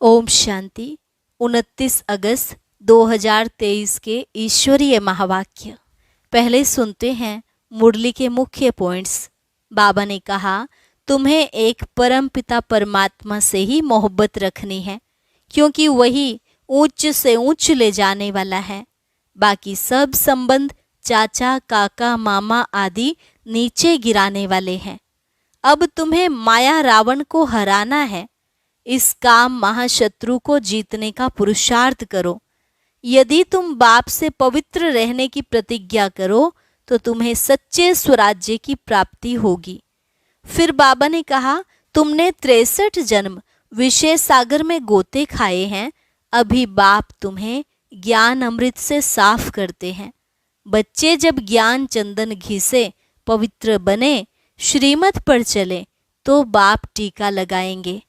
ओम शांति। 29 अगस्त 2023 के ईश्वरीय महावाक्य। पहले सुनते हैं मुरली के मुख्य पॉइंट्स। बाबा ने कहा, तुम्हें एक परम पिता परमात्मा से ही मोहब्बत रखनी है, क्योंकि वही ऊंच से ऊंच ले जाने वाला है। बाकी सब संबंध चाचा काका मामा आदि नीचे गिराने वाले हैं। अब तुम्हें माया रावण को हराना है। इस काम महाशत्रु को जीतने का पुरुषार्थ करो। यदि तुम बाप से पवित्र रहने की प्रतिज्ञा करो तो तुम्हें सच्चे स्वराज्य की प्राप्ति होगी। फिर बाबा ने कहा, तुमने 63 जन्म विषय सागर में गोते खाए हैं। अभी बाप तुम्हें ज्ञान अमृत से साफ करते हैं। बच्चे जब ज्ञान चंदन घी से पवित्र बने, श्रीमत पर चले, तो बाप टीका लगाएंगे।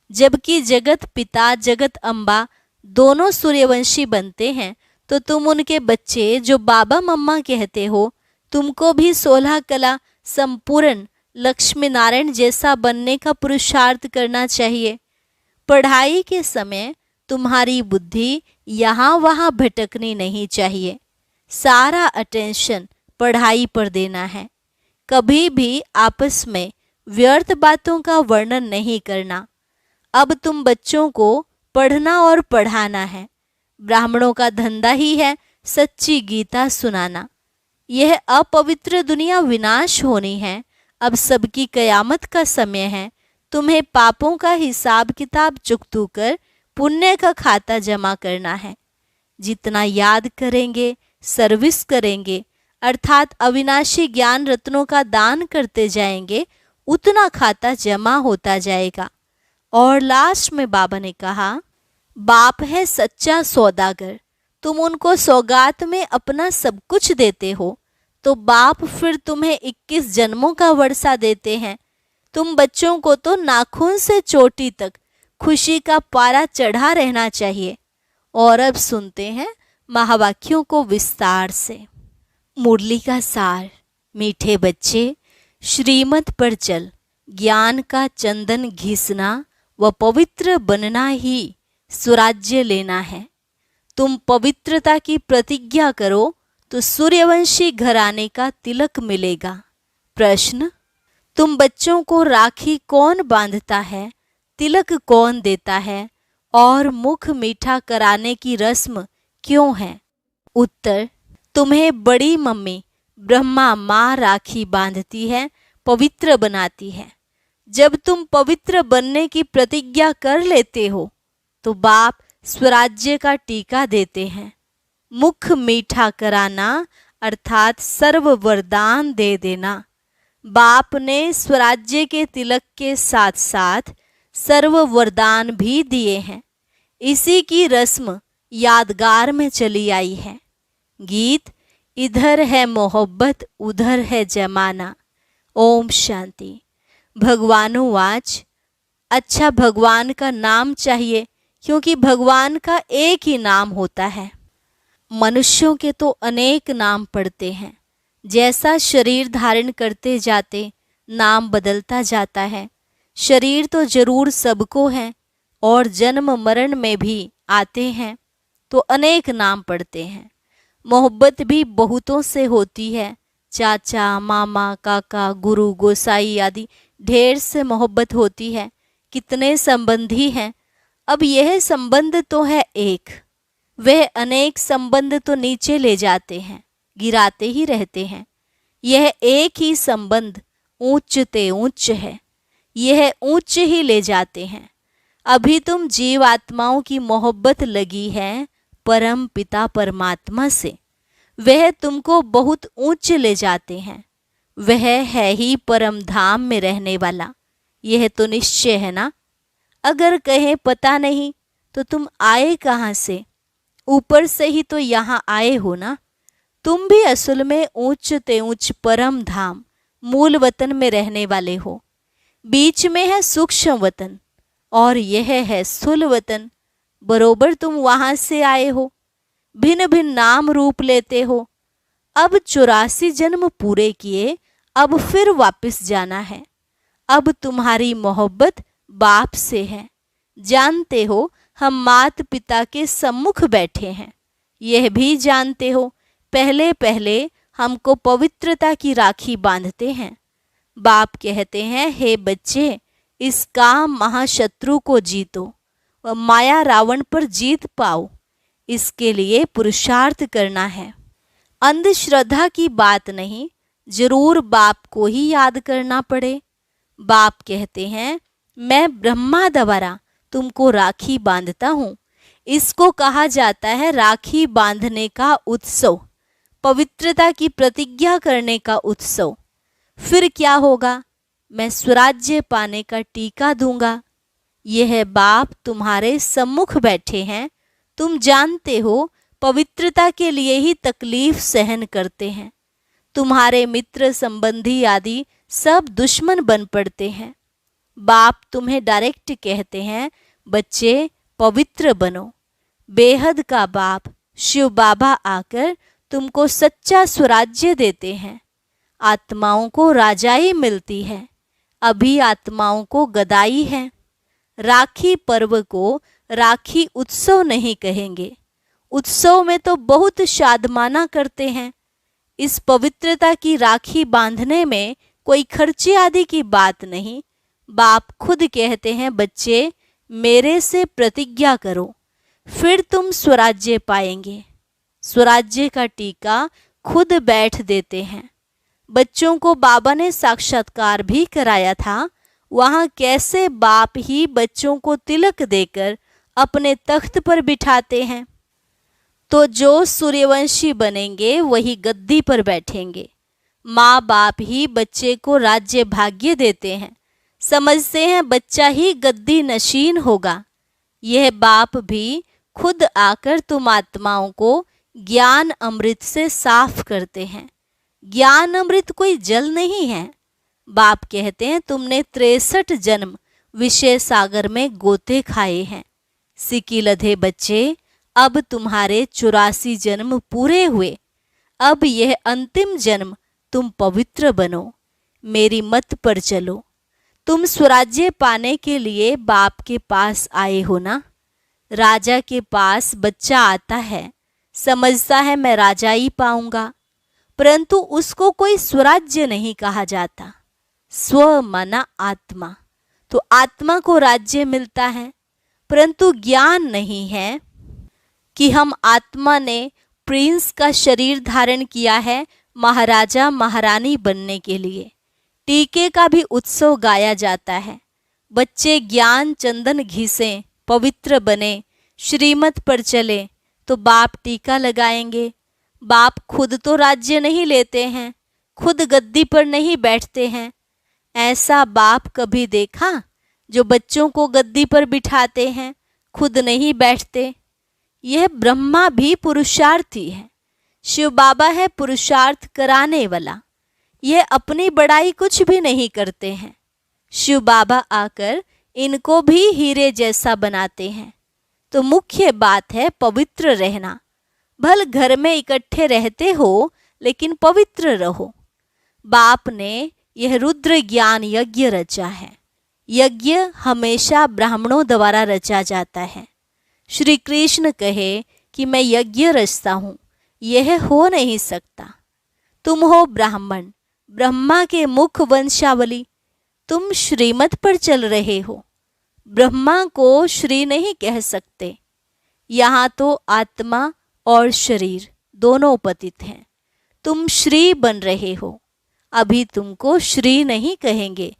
जबकि जगत पिता जगत अम्बा दोनों सूर्यवंशी बनते हैं, तो तुम उनके बच्चे जो बाबा मम्मा कहते हो, तुमको भी 16 कला संपूर्ण लक्ष्मी नारायण जैसा बनने का पुरुषार्थ करना चाहिए। पढ़ाई के समय तुम्हारी बुद्धि यहाँ वहाँ भटकनी नहीं चाहिए। सारा अटेंशन पढ़ाई पर देना है। कभी भी आपस में व्यर्थ बातों का वर्णन नहीं करना। अब तुम बच्चों को पढ़ना और पढ़ाना है। ब्राह्मणों का धंधा ही है सच्ची गीता सुनाना। यह अपवित्र दुनिया विनाश होनी है। अब सबकी कयामत का समय है। तुम्हें पापों का हिसाब किताब चुकतू कर पुण्य का खाता जमा करना है। जितना याद करेंगे, सर्विस करेंगे, अर्थात अविनाशी ज्ञान रत्नों का दान करते जाएंगे, उतना खाता जमा होता जाएगा। और लास्ट में बाबा ने कहा, बाप है सच्चा सौदागर। तुम उनको सौगात में अपना सब कुछ देते हो, तो बाप फिर तुम्हें 21 जन्मों का वर्षा देते हैं। तुम बच्चों को तो नाखून से चोटी तक खुशी का पारा चढ़ा रहना चाहिए। और अब सुनते हैं महावाक्यों को विस्तार से। मुरली का सार। मीठे बच्चे, श्रीमत पर चल, ज्ञान का चंदन घिसना व पवित्र बनना ही स्वराज्य लेना है। तुम पवित्रता की प्रतिज्ञा करो तो सूर्यवंशी घराने का तिलक मिलेगा। प्रश्न, तुम बच्चों को राखी कौन बांधता है, तिलक कौन देता है और मुख मीठा कराने की रस्म क्यों है? उत्तर, तुम्हें बड़ी मम्मी ब्रह्मा माँ राखी बांधती है, पवित्र बनाती है। जब तुम पवित्र बनने की प्रतिज्ञा कर लेते हो तो बाप स्वराज्य का टीका देते हैं। मुख मीठा कराना अर्थात सर्व वरदान दे देना। बाप ने स्वराज्य के तिलक के साथ साथ सर्व वरदान भी दिए हैं। इसी की रस्म यादगार में चली आई है। गीत, इधर है मोहब्बत उधर है जमाना। ओम शांति। भगवानुवाच, अच्छा भगवान का नाम चाहिए, क्योंकि भगवान का एक ही नाम होता है। मनुष्यों के तो अनेक नाम पड़ते हैं। जैसा शरीर धारण करते जाते नाम बदलता जाता है। शरीर तो जरूर सबको है और जन्म मरण में भी आते हैं, तो अनेक नाम पड़ते हैं। मोहब्बत भी बहुतों से होती है। चाचा मामा काका गुरु गोसाई आदि ढेर से मोहब्बत होती है। कितने संबंधी हैं। अब यह संबंध तो है एक, वह अनेक संबंध तो नीचे ले जाते हैं, गिराते ही रहते हैं। यह एक ही संबंध ऊंचते ऊंच है, यह ऊंच ही ले जाते हैं। अभी तुम जीव आत्माओं की मोहब्बत लगी है परम पिता परमात्मा से। वह तुमको बहुत ऊंच ले जाते हैं। वह है ही परम धाम में रहने वाला, यह तो निश्चय है ना। अगर कहें पता नहीं तो तुम आए कहाँ से? ऊपर से ही तो यहाँ आए हो ना। तुम भी असल में ऊंचते ऊंच परम धाम मूल वतन में रहने वाले हो। बीच में है सूक्ष्म वतन और यह है स्थूल वतन। बरोबर तुम वहां से आए हो। भिन्न भिन्न नाम रूप लेते हो। अब 84 जन्म पूरे किए, अब फिर वापस जाना है। अब तुम्हारी मोहब्बत बाप से है। जानते हो हम माता पिता के सम्मुख बैठे हैं। यह भी जानते हो पहले पहले हमको पवित्रता की राखी बांधते हैं। बाप कहते हैं, हे बच्चे, इस काम महाशत्रु को जीतो व माया रावण पर जीत पाओ। इसके लिए पुरुषार्थ करना है। अंधश्रद्धा की बात नहीं, जरूर बाप को ही याद करना पड़े। बाप कहते हैं, मैं ब्रह्मा द्वारा तुमको राखी बांधता हूँ। इसको कहा जाता है राखी बांधने का उत्सव, पवित्रता की प्रतिज्ञा करने का उत्सव। फिर क्या होगा? मैं स्वराज्य पाने का टीका दूंगा। यह बाप तुम्हारे सम्मुख बैठे हैं। तुम जानते हो पवित्रता के लिए ही तकलीफ सहन करते हैं। तुम्हारे मित्र संबंधी आदि सब दुश्मन बन पड़ते हैं। बाप तुम्हें डायरेक्ट कहते हैं, बच्चे पवित्र बनो। बेहद का बाप शिव बाबा आकर तुमको सच्चा स्वराज्य देते हैं। आत्माओं को राजाई मिलती है, अभी आत्माओं को गदाई है। राखी पर्व को राखी उत्सव नहीं कहेंगे। उत्सव में तो बहुत शादमाना करते हैं। इस पवित्रता की राखी बांधने में कोई खर्चे आदि की बात नहीं। बाप खुद कहते हैं, बच्चे मेरे से प्रतिज्ञा करो, फिर तुम स्वराज्य पाएंगे। स्वराज्य का टीका खुद बैठ देते हैं। बच्चों को बाबा ने साक्षात्कार भी कराया था। वहाँ कैसे बाप ही बच्चों को तिलक देकर अपने तख्त पर बिठाते हैं। तो जो सूर्यवंशी बनेंगे वही गद्दी पर बैठेंगे। माँ बाप ही बच्चे को राज्य भाग्य देते हैं। समझते हैं बच्चा ही गद्दी नशीन होगा। यह बाप भी खुद आकर तुम आत्माओं को ज्ञान अमृत से साफ करते हैं। ज्ञान अमृत कोई जल नहीं है। बाप कहते हैं, तुमने 63 जन्म विषय सागर में गोते खाए हैं। सिकी लधे बच्चे, अब तुम्हारे 84 जन्म पूरे हुए। अब यह अंतिम जन्म तुम पवित्र बनो, मेरी मत पर चलो। तुम स्वराज्य पाने के लिए बाप के पास आए हो ना। राजा के पास बच्चा आता है, समझता है मैं राजा ही पाऊंगा, परंतु उसको कोई स्वराज्य नहीं कहा जाता। स्व माना आत्मा, तो आत्मा को राज्य मिलता है, परंतु ज्ञान नहीं है कि हम आत्मा ने प्रिंस का शरीर धारण किया है महाराजा महारानी बनने के लिए। टीके का भी उत्सव गाया जाता है। बच्चे ज्ञान चंदन घिसें, पवित्र बने, श्रीमत पर चले तो बाप टीका लगाएंगे। बाप खुद तो राज्य नहीं लेते हैं, खुद गद्दी पर नहीं बैठते हैं। ऐसा बाप कभी देखा जो बच्चों को गद्दी पर बिठाते हैं, खुद नहीं बैठते? यह ब्रह्मा भी पुरुषार्थी है। शिव बाबा है पुरुषार्थ कराने वाला। यह अपनी बड़ाई कुछ भी नहीं करते हैं। शिव बाबा आकर इनको भी हीरे जैसा बनाते हैं। तो मुख्य बात है पवित्र रहना। भल घर में इकट्ठे रहते हो, लेकिन पवित्र रहो। बाप ने यह रुद्र ज्ञान यज्ञ रचा है। यज्ञ हमेशा ब्राह्मणों द्वारा रचा जाता है। श्री कृष्ण कहे कि मैं यज्ञ रचता हूँ, यह हो नहीं सकता। तुम हो ब्राह्मण, ब्रह्मा के मुख वंशावली। तुम श्रीमत पर चल रहे हो। ब्रह्मा को श्री नहीं कह सकते। यहाँ तो आत्मा और शरीर दोनों पतित हैं। तुम श्री बन रहे हो। अभी तुमको श्री नहीं कहेंगे,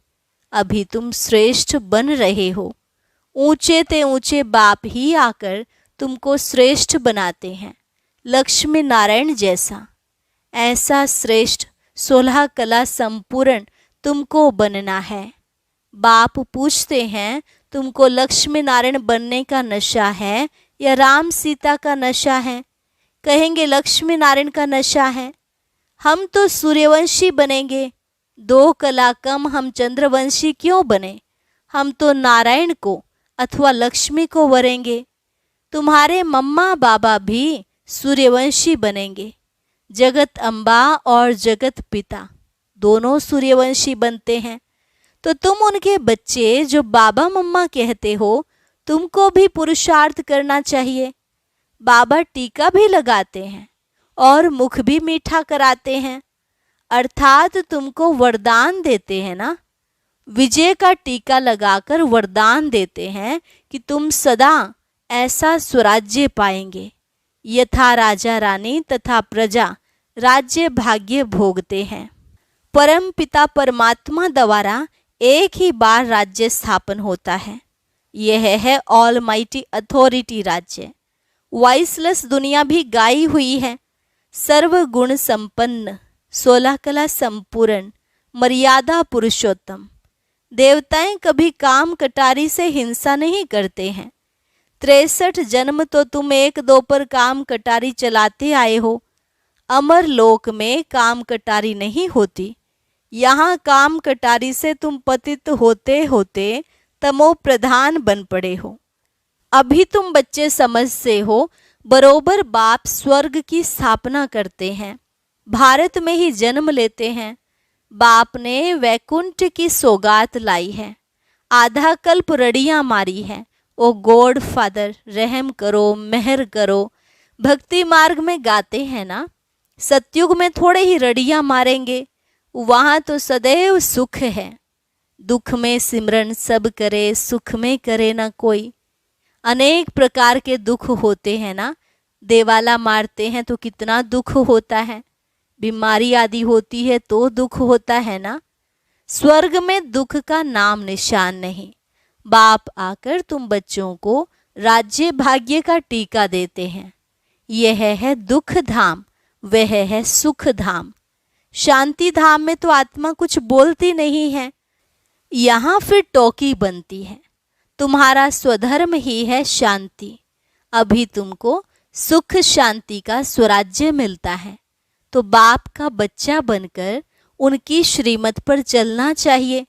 अभी तुम श्रेष्ठ बन रहे हो। ऊंचे ते ऊंचे बाप ही आकर तुमको श्रेष्ठ बनाते हैं, लक्ष्मी नारायण जैसा। ऐसा श्रेष्ठ 16 कला संपूर्ण तुमको बनना है। बाप पूछते हैं, तुमको लक्ष्मी नारायण बनने का नशा है या राम सीता का नशा है? कहेंगे लक्ष्मी नारायण का नशा है। हम तो सूर्यवंशी बनेंगे, 2 कला कम हम चंद्रवंशी क्यों बने? हम तो नारायण को अथवा लक्ष्मी को वरेंगे। तुम्हारे मम्मा बाबा भी सूर्यवंशी बनेंगे। जगत अम्बा और जगत पिता दोनों सूर्यवंशी बनते हैं। तो तुम उनके बच्चे जो बाबा मम्मा कहते हो, तुमको भी पुरुषार्थ करना चाहिए। बाबा टीका भी लगाते हैं और मुख भी मीठा कराते हैं, अर्थात तुमको वरदान देते हैं ना। विजय का टीका लगाकर वरदान देते हैं कि तुम सदा ऐसा स्वराज्य पाएंगे यथा राजा रानी तथा प्रजा राज्य भाग्य भोगते हैं। परम पिता परमात्मा द्वारा एक ही बार राज्य स्थापन होता है। यह है ऑलमाइटी अथॉरिटी राज्य। वॉइसलेस दुनिया भी गाई हुई है। सर्व गुण संपन्न, 16 कला संपूर्ण, मर्यादा पुरुषोत्तम। देवताएं कभी काम कटारी से हिंसा नहीं करते हैं। 63 जन्म तो तुम 1-2 पर काम कटारी चलाते आए हो। अमर लोक में काम कटारी नहीं होती। यहाँ काम कटारी से तुम पतित होते होते तमो प्रधान बन पड़े हो। अभी तुम बच्चे समझते हो, बरोबर बाप स्वर्ग की स्थापना करते हैं, भारत में ही जन्म लेते हैं। बाप ने वैकुंठ की सौगात लाई है, आधा कल्प रड़ियां मारी है। ओ गॉड फादर, रहम करो, मेहर करो। भक्ति मार्ग में गाते हैं ना, सतयुग में थोड़े ही रड़ियां मारेंगे, वहां तो सदैव सुख है। दुख में सिमरन सब करे, सुख में करे ना कोई। अनेक प्रकार के दुख होते हैं ना। देवाला मारते हैं तो कितना दुख होता है, बीमारी आदि होती है तो दुख होता है ना। स्वर्ग में दुख का नाम निशान नहीं। बाप आकर तुम बच्चों को राज्य भाग्य का टीका देते हैं। यह है दुख धाम, वह है सुख धाम। शांति धाम में तो आत्मा कुछ बोलती नहीं है, यहाँ फिर टोकी बनती है। तुम्हारा स्वधर्म ही है शांति। अभी तुमको सुख शांति का स्वराज्य मिलता है, तो बाप का बच्चा बनकर उनकी श्रीमत पर चलना चाहिए।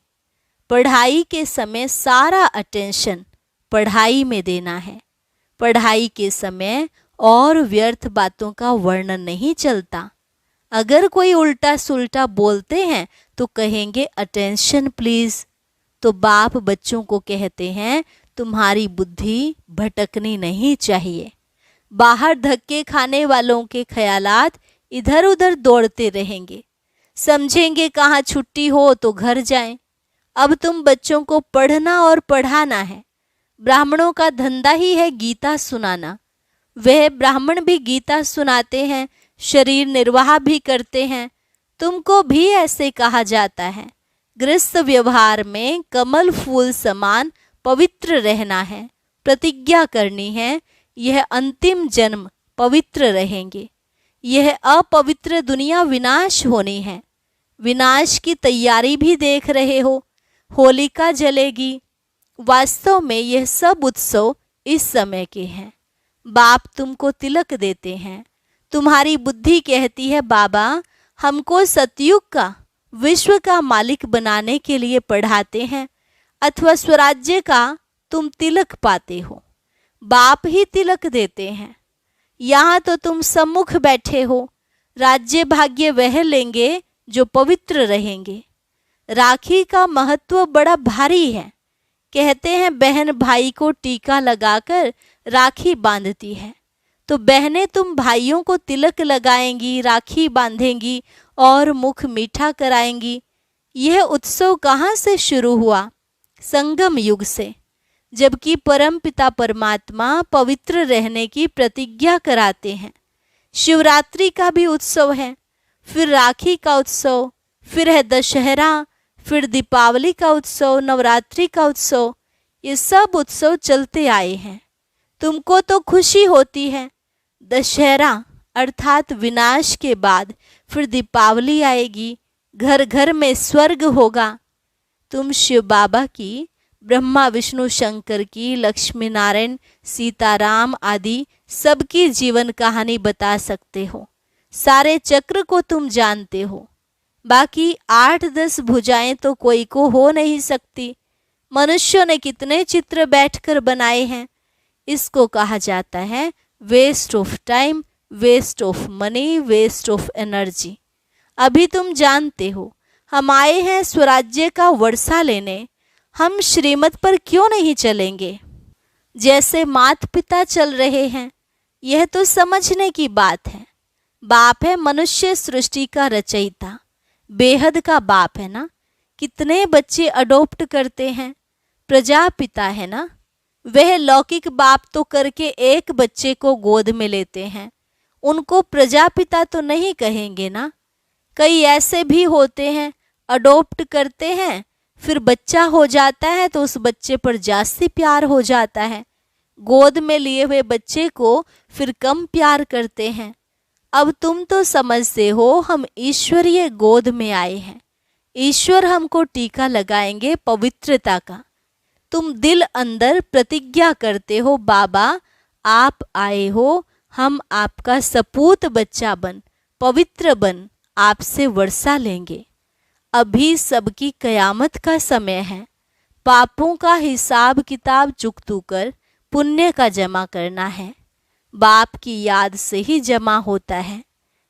पढ़ाई के समय सारा अटेंशन पढ़ाई में देना है। पढ़ाई के समय और व्यर्थ बातों का वर्णन नहीं चलता। अगर कोई उल्टा सुल्टा बोलते हैं तो कहेंगे अटेंशन प्लीज। तो बाप बच्चों को कहते हैं तुम्हारी बुद्धि भटकनी नहीं चाहिए। बाहर धक्के खाने वालों के ख्यालात इधर उधर दौड़ते रहेंगे, समझेंगे कहाँ छुट्टी हो तो घर जाएं। अब तुम बच्चों को पढ़ना और पढ़ाना है। ब्राह्मणों का धंधा ही है गीता सुनाना। वह ब्राह्मण भी गीता सुनाते हैं, शरीर निर्वाह भी करते हैं। तुमको भी ऐसे कहा जाता है। गृहस्थ व्यवहार में कमल फूल समान पवित्र रहना है, प्रतिज्ञा करनी है। यह अंतिम जन्म पवित्र रहेंगे। यह अपवित्र दुनिया विनाश होनी है। विनाश की तैयारी भी देख रहे हो, होलिका जलेगी। वास्तव में यह सब उत्सव इस समय के हैं। बाप तुमको तिलक देते हैं। तुम्हारी बुद्धि कहती है बाबा हमको सतयुग का, विश्व का मालिक बनाने के लिए पढ़ाते हैं, अथवा स्वराज्य का तुम तिलक पाते हो। बाप ही तिलक देते हैं। यहाँ तो तुम सम्मुख बैठे हो। राज्य भाग्य वह लेंगे जो पवित्र रहेंगे। राखी का महत्व बड़ा भारी है। कहते हैं बहन भाई को टीका लगाकर राखी बांधती है, तो बहनें तुम भाइयों को तिलक लगाएंगी, राखी बांधेंगी और मुख मीठा कराएंगी। यह उत्सव कहाँ से शुरू हुआ? संगम युग से, जबकि परम पिता परमात्मा पवित्र रहने की प्रतिज्ञा कराते हैं। शिवरात्रि का भी उत्सव है, फिर राखी का उत्सव, फिर है दशहरा, फिर दीपावली का उत्सव, नवरात्रि का उत्सव। ये सब उत्सव चलते आए हैं। तुमको तो खुशी होती है। दशहरा अर्थात विनाश के बाद फिर दीपावली आएगी, घर घर में स्वर्ग होगा। तुम शिव बाबा की, ब्रह्मा विष्णु शंकर की, लक्ष्मी नारायण सीताराम आदि सबकी जीवन कहानी बता सकते हो। सारे चक्र को तुम जानते हो। बाकी 8-10 भुजाएं तो कोई को हो नहीं सकती। मनुष्यों ने कितने चित्र बैठकर बनाए हैं। इसको कहा जाता है waste of time, waste of money, waste of energy. अभी तुम जानते हो हम आए हैं स्वराज्य का वर्षा लेने। हम श्रीमत पर क्यों नहीं चलेंगे? जैसे माता पिता चल रहे हैं। यह तो समझने की बात है। बाप है मनुष्य सृष्टि का रचयिता, बेहद का बाप है ना। कितने बच्चे अडॉप्ट करते हैं, प्रजापिता है ना। वह लौकिक बाप तो करके एक बच्चे को गोद में लेते हैं, उनको प्रजापिता तो नहीं कहेंगे ना। कई ऐसे भी होते हैं, अडॉप्ट करते हैं, फिर बच्चा हो जाता है तो उस बच्चे पर जास्ती प्यार हो जाता है। गोद में लिए हुए बच्चे को फिर कम प्यार करते हैं। अब तुम तो समझते हो हम ईश्वरीय गोद में आए हैं। ईश्वर हमको टीका लगाएंगे पवित्रता का। तुम दिल अंदर प्रतिज्ञा करते हो, बाबा आप आए हो, हम आपका सपूत बच्चा बन, पवित्र बन, आपसे वर्षा लेंगे। अभी सबकी कयामत का समय है। पापों का हिसाब किताब चुकतू कर पुण्य का जमा करना है। बाप की याद से ही जमा होता है।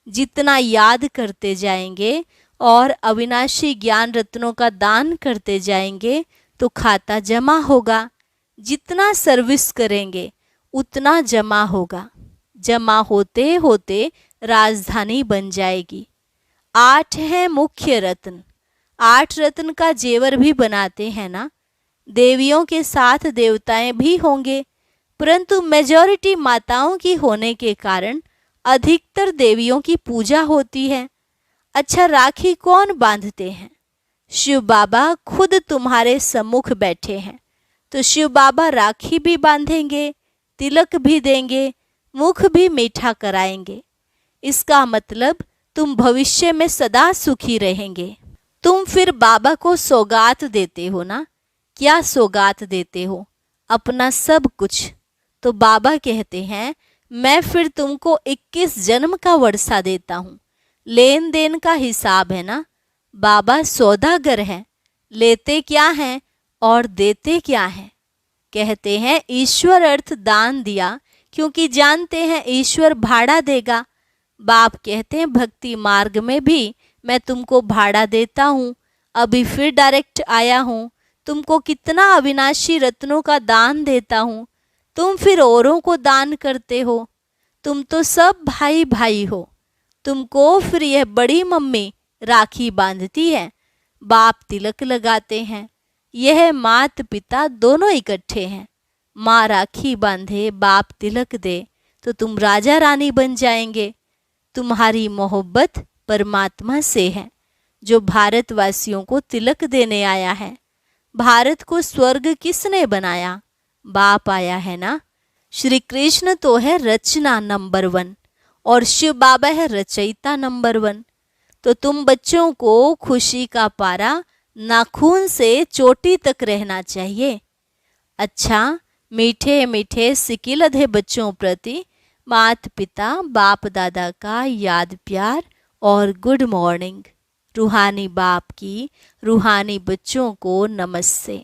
जितना याद करते जाएंगे और अविनाशी ज्ञान रत्नों का दान करते जाएंगे तो खाता जमा होगा। जितना सर्विस करेंगे उतना जमा होगा। जमा होते होते राजधानी बन जाएगी। 8 हैं मुख्य रत्न। 8 रत्न का जेवर भी बनाते हैं ना। देवियों के साथ देवताएं भी होंगे, परंतु मेजॉरिटी माताओं की होने के कारण अधिकतर देवियों की पूजा होती है। अच्छा, राखी कौन बांधते हैं? शिव बाबा खुद तुम्हारे सम्मुख बैठे हैं, तो शिव बाबा राखी भी बांधेंगे, तिलक भी देंगे, मुख भी मीठा कराएंगे। इसका मतलब तुम भविष्य में सदा सुखी रहेंगे। तुम फिर बाबा को सौगात देते हो ना। क्या सौगात देते हो? अपना सब कुछ। तो बाबा कहते हैं मैं फिर तुमको 21 जन्म का वर्षा देता हूँ। लेन देन का हिसाब है ना। बाबा सौदागर हैं, लेते क्या हैं और देते क्या हैं। कहते हैं ईश्वर अर्थ दान दिया, क्योंकि जानते हैं ईश्वर भाड़ा देगा। बाप कहते हैं भक्ति मार्ग में भी मैं तुमको भाड़ा देता हूँ। अभी फिर डायरेक्ट आया हूँ, तुमको कितना अविनाशी रत्नों का दान देता हूँ। तुम फिर औरों को दान करते हो। तुम तो सब भाई भाई हो। तुमको फिर यह बड़ी मम्मी राखी बांधती है, बाप तिलक लगाते हैं। यह मात पिता दोनों इकट्ठे हैं। माँ राखी बांधे, बाप तिलक दे, तो तुम राजा रानी बन जाएंगे। तुम्हारी मोहब्बत परमात्मा से है, जो भारतवासियों को तिलक देने आया है। भारत को स्वर्ग किसने बनाया? बाप आया है ना। श्री कृष्ण तो है रचना नंबर 1 और शिव बाबा है रचयिता नंबर 1। तो तुम बच्चों को खुशी का पारा नाखून से चोटी तक रहना चाहिए। अच्छा, मीठे मीठे सिकिलधे बच्चों प्रति माता पिता बाप दादा का याद प्यार और गुड मॉर्निंग। रूहानी बाप की रूहानी बच्चों को नमस्ते।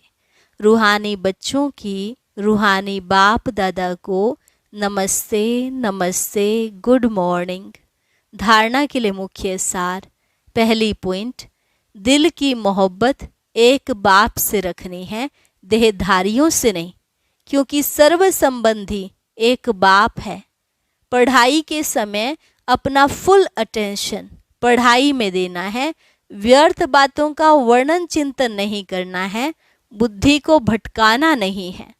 रूहानी बच्चों की रूहानी बाप दादा को नमस्ते नमस्ते, गुड मॉर्निंग। धारणा के लिए मुख्य सार। पहली पॉइंट, दिल की मोहब्बत एक बाप से रखनी है, देहधारियों से नहीं, क्योंकि सर्व संबंधी एक बाप है। पढ़ाई के समय अपना फुल अटेंशन पढ़ाई में देना है। व्यर्थ बातों का वर्णन चिंतन नहीं करना है। बुद्धि को भटकाना नहीं है।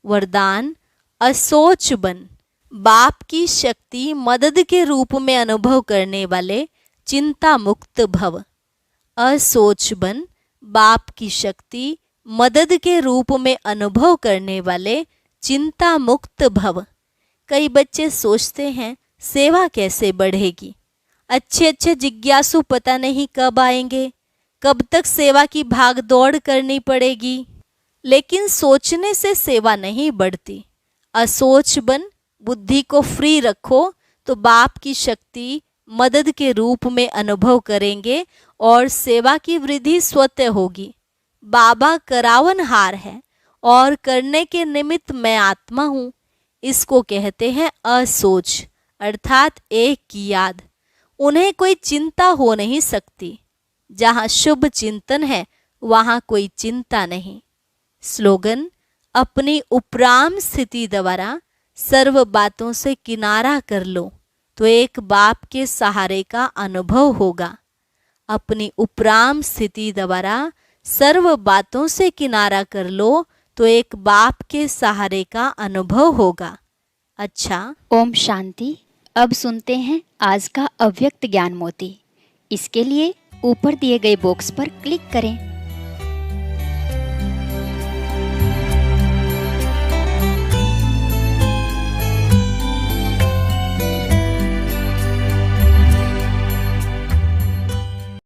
वरदान, असोच बन। बाप की शक्ति मदद के रूप में अनुभव करने वाले चिंता मुक्त भव। असोच बन, बाप की शक्ति मदद के रूप में अनुभव करने वाले चिंता मुक्त भव। कई बच्चे सोचते हैं सेवा कैसे बढ़ेगी। अच्छे अच्छे जिज्ञासु पता नहीं कब आएंगे, कब तक सेवा की भाग दौड़ करनी पड़ेगी। लेकिन सोचने से सेवा नहीं बढ़ती। असोच बन, बुद्धि को फ्री रखो, तो बाप की शक्ति मदद के रूप में अनुभव करेंगे और सेवा की वृद्धि स्वतः होगी। बाबा करावनहार है और करने के निमित्त मैं आत्मा हूँ। इसको कहते हैं असोच, अर्थात एक की याद। उन्हें कोई चिंता हो नहीं सकती। जहाँ शुभ चिंतन है वहाँ कोई चिंता नहीं। स्लोगन, अपनी उपराम स्थिति द्वारा सर्व बातों से किनारा कर लो तो एक बाप के सहारे का अनुभव होगा। अपनी उपराम स्थिति द्वारा सर्व बातों से किनारा कर लो तो एक बाप के सहारे का अनुभव होगा। अच्छा, ओम शांति। अब सुनते हैं आज का अव्यक्त ज्ञान मोती। इसके लिए ऊपर दिए गए बॉक्स पर क्लिक करें।